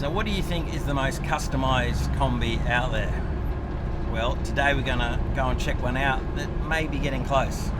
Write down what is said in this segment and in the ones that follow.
So what do you think is the most customised Kombi out there? Well, today we're going to go and check one out that may be getting close.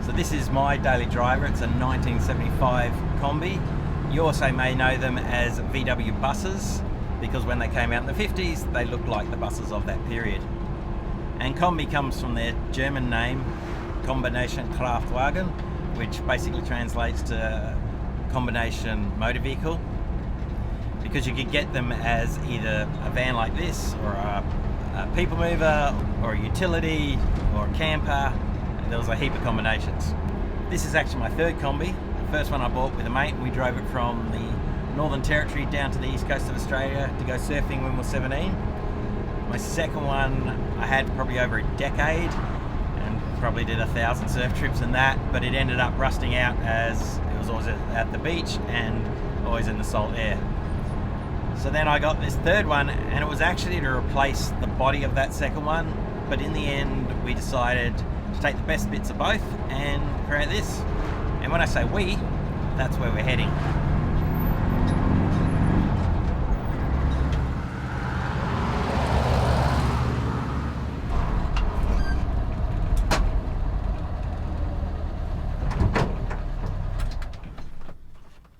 So this is my daily driver. It's a 1975 Kombi. You also may know them as VW buses because when they came out in the 50s, they looked like the buses of that period. And Kombi comes from their German name, Combination Kraftwagen, which basically translates to combination motor vehicle, because you could get them as either a van like this, or a people mover, or a utility, or a camper. There was a heap of combinations. This is actually my third Kombi. The first one I bought with a mate, and we drove it from the Northern Territory down to the east coast of Australia to go surfing when we were 17. My second one I had probably over a decade, and probably did 1,000 surf trips in that, but it ended up rusting out as it was always at the beach and always in the salt air. So then I got this third one, and it was actually to replace the body of that second one, but in the end we decided to take the best bits of both and create this. And when I say we, that's where we're heading.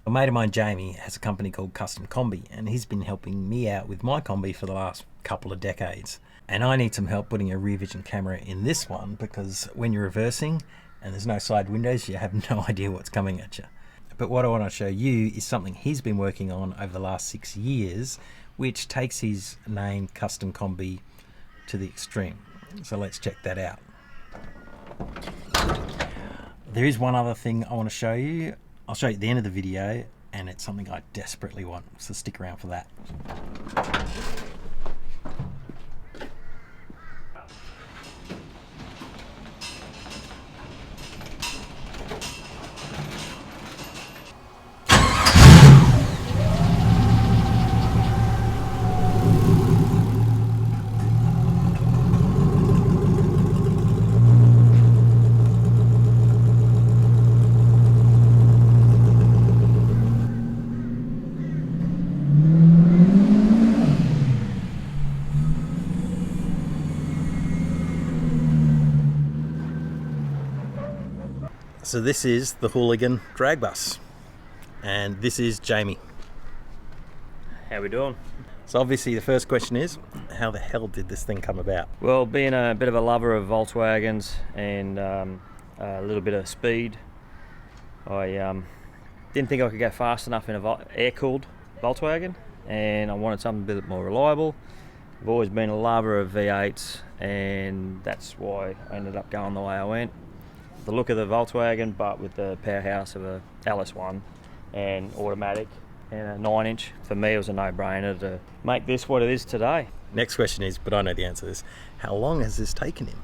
A mate of mine, Jamie, has a company called Custom Combi, and he's been helping me out with my Kombi for the last couple of decades. And I need some help putting a rear vision camera in this one, because when you're reversing and there's no side windows, you have no idea what's coming at you. But what I want to show you is something he's been working on over the last 6 years, which takes his name Custom Combi to the extreme. So let's check that out. There is one other thing I want to show you. I'll show you at the end of the video, and it's something I desperately want, so stick around for that. So this is the Hooligan drag bus, and this is Jamie. How we doing? So obviously the first question is, how the hell did this thing come about? Well, being a bit of a lover of Volkswagens and a little bit of speed, I didn't think I could go fast enough in a air-cooled Volkswagen, and I wanted something a bit more reliable. I've always been a lover of V8s, and that's why I ended up going the way I went. The look of the Volkswagen, but with the powerhouse of a LS1 and automatic and a 9-inch. For me, it was a no-brainer to make this what it is today. Next question is, but I know the answer to this, how long has this taken him?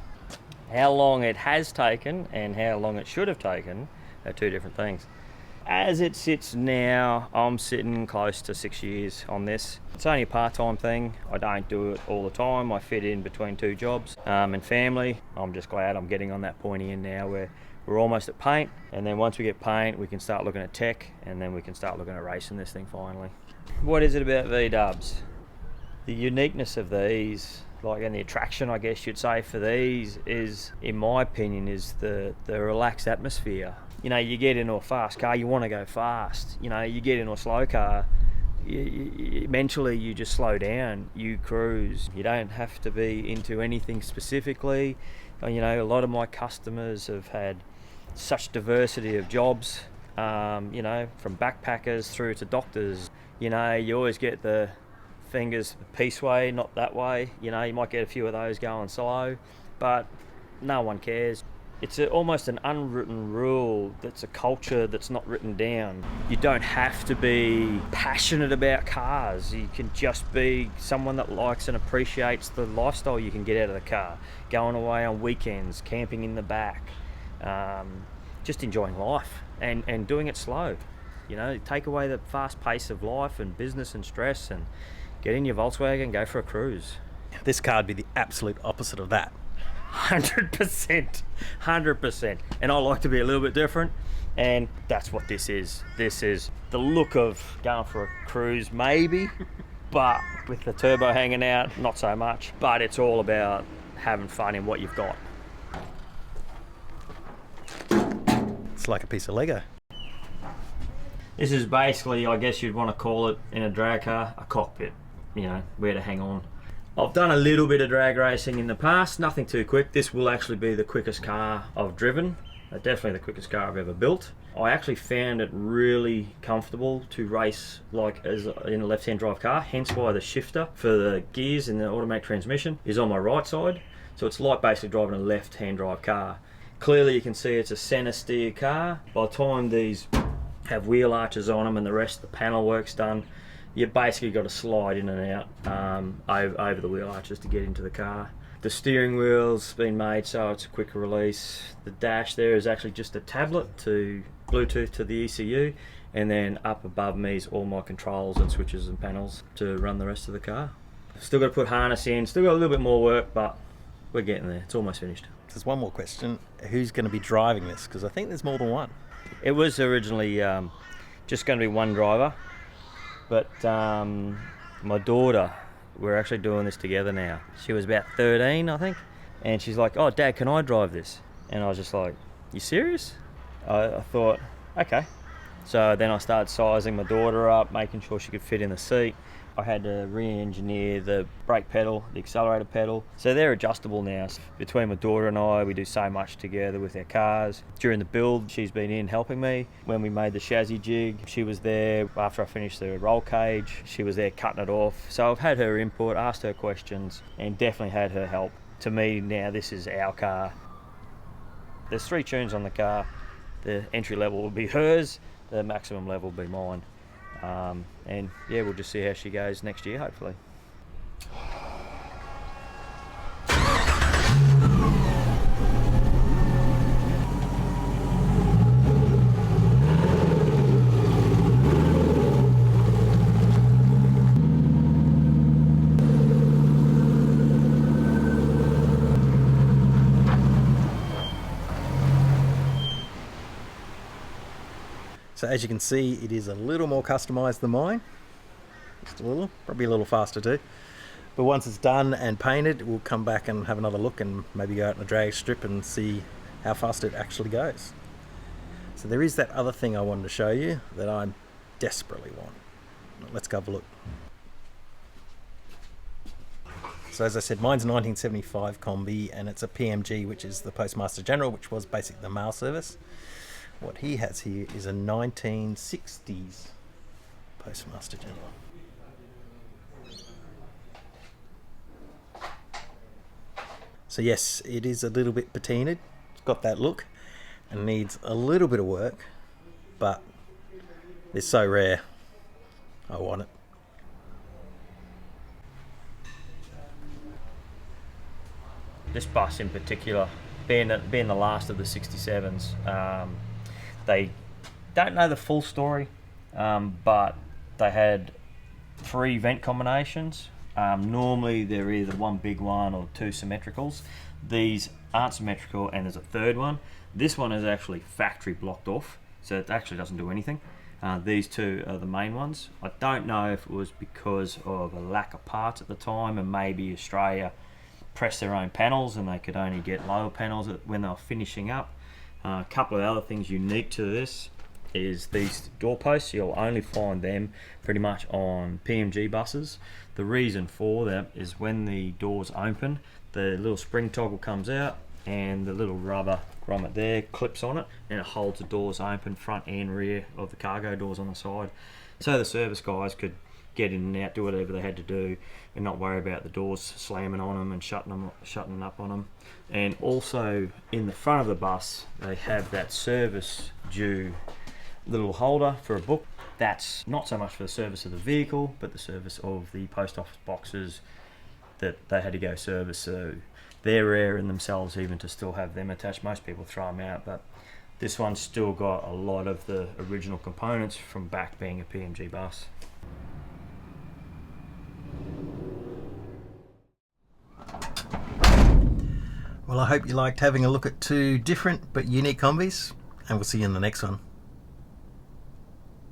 How long it has taken and how long it should have taken are two different things. As it sits now, I'm sitting close to 6 years on this. It's only a part-time thing. I don't do it all the time. I fit in between two jobs and family. I'm just glad I'm getting on that pointy end now where we're almost at paint, and then once we get paint, we can start looking at tech, and then we can start looking at racing this thing finally. What is it about V-dubs? The uniqueness of these, and the attraction, I guess you'd say, for these is, in my opinion, is the relaxed atmosphere. You know, you get into a fast car, you want to go fast. You know, you get into a slow car, mentally you just slow down, you cruise. You don't have to be into anything specifically. You know, a lot of my customers have had such diversity of jobs, you know, from backpackers through to doctors. You know, you always get the fingers peace way, not that way. You know, you might get a few of those going slow, but no one cares. It's almost an unwritten rule that's a culture that's not written down. You don't have to be passionate about cars. You can just be someone that likes and appreciates the lifestyle you can get out of the car. Going away on weekends, camping in the back, just enjoying life and doing it slow. You know, take away the fast pace of life and business and stress and get in your Volkswagen and go for a cruise. This car would be the absolute opposite of that. 100%, 100%. And I like to be a little bit different, and that's what this is. This is the look of going for a cruise, maybe, but with the turbo hanging out, not so much. But it's all about having fun in what you've got. It's like a piece of Lego. This is basically, I guess you'd want to call it in a drag car, a cockpit, you know, where to hang on. I've done a little bit of drag racing in the past, nothing too quick. This will actually be the quickest car I've driven, definitely the quickest car I've ever built. I actually found it really comfortable to race like as in a left-hand drive car, hence why the shifter for the gears in the automatic transmission is on my right side. So it's like basically driving a left-hand drive car. Clearly you can see it's a center steer car. By the time these have wheel arches on them and the rest of the panel work's done, you basically got to slide in and out over the wheel arches to get into the car. The steering wheel's been made so it's a quicker release. The dash there is actually just a tablet to Bluetooth to the ECU, and then up above me is all my controls and switches and panels to run the rest of the car. Still got to put harness in, still got a little bit more work, but we're getting there. It's almost finished. There's one more question. Who's going to be driving this? Because I think there's more than one. It was originally just going to be one driver, but my daughter, we're actually doing this together now. She was about 13, I think, and she's like, "Oh, Dad, can I drive this?" And I was just like, "You serious?" I thought, okay. So then I started sizing my daughter up, making sure she could fit in the seat. I had to re-engineer the brake pedal, the accelerator pedal. So they're adjustable now. Between my daughter and I, we do so much together with our cars. During the build, she's been in helping me. When we made the chassis jig, she was there. After I finished the roll cage, she was there cutting it off. So I've had her input, asked her questions, and definitely had her help. To me now, this is our car. There's 3 tunes on the car. The entry level will be hers, the maximum level will be mine. And yeah, we'll just see how she goes next year, hopefully. So as you can see, it is a little more customized than mine. Just a little, probably a little faster too. But once it's done and painted, we'll come back and have another look and maybe go out on a drag strip and see how fast it actually goes. So there is that other thing I wanted to show you that I desperately want. Let's go have a look. So as I said, mine's a 1975 Kombi and it's a PMG, which is the Postmaster General, which was basically the mail service. What he has here is a 1960s Postmaster General. So yes, it is a little bit patinaed. It's got that look and needs a little bit of work, but it's so rare. I want it. This bus in particular, being the last of the 67s, they don't know the full story, but they had 3 vent combinations. Normally they're either one big one or 2 symmetricals. These aren't symmetrical and there's a 3rd one. This one is actually factory blocked off, so it actually doesn't do anything. These 2 are the main ones. I don't know if it was because of a lack of parts at the time and maybe Australia pressed their own panels and they could only get lower panels when they were finishing up. A couple of other things unique to this is these doorposts. You'll only find them pretty much on PMG buses. The reason for that is when the doors open, the little spring toggle comes out and the little rubber grommet there clips on it and it holds the doors open, front and rear of the cargo doors on the side. So the service guys could get in and out, do whatever they had to do and not worry about the doors slamming on them and shutting up on them. And also in the front of the bus they have that service due little holder for a book. That's not so much for the service of the vehicle but the service of the post office boxes that they had to go service. So they're rare in themselves even to still have them attached. Most people throw them out, but this one's still got a lot of the original components from back being a PMG bus. Well, I hope you liked having a look at two different but unique Kombis, and we'll see you in the next one.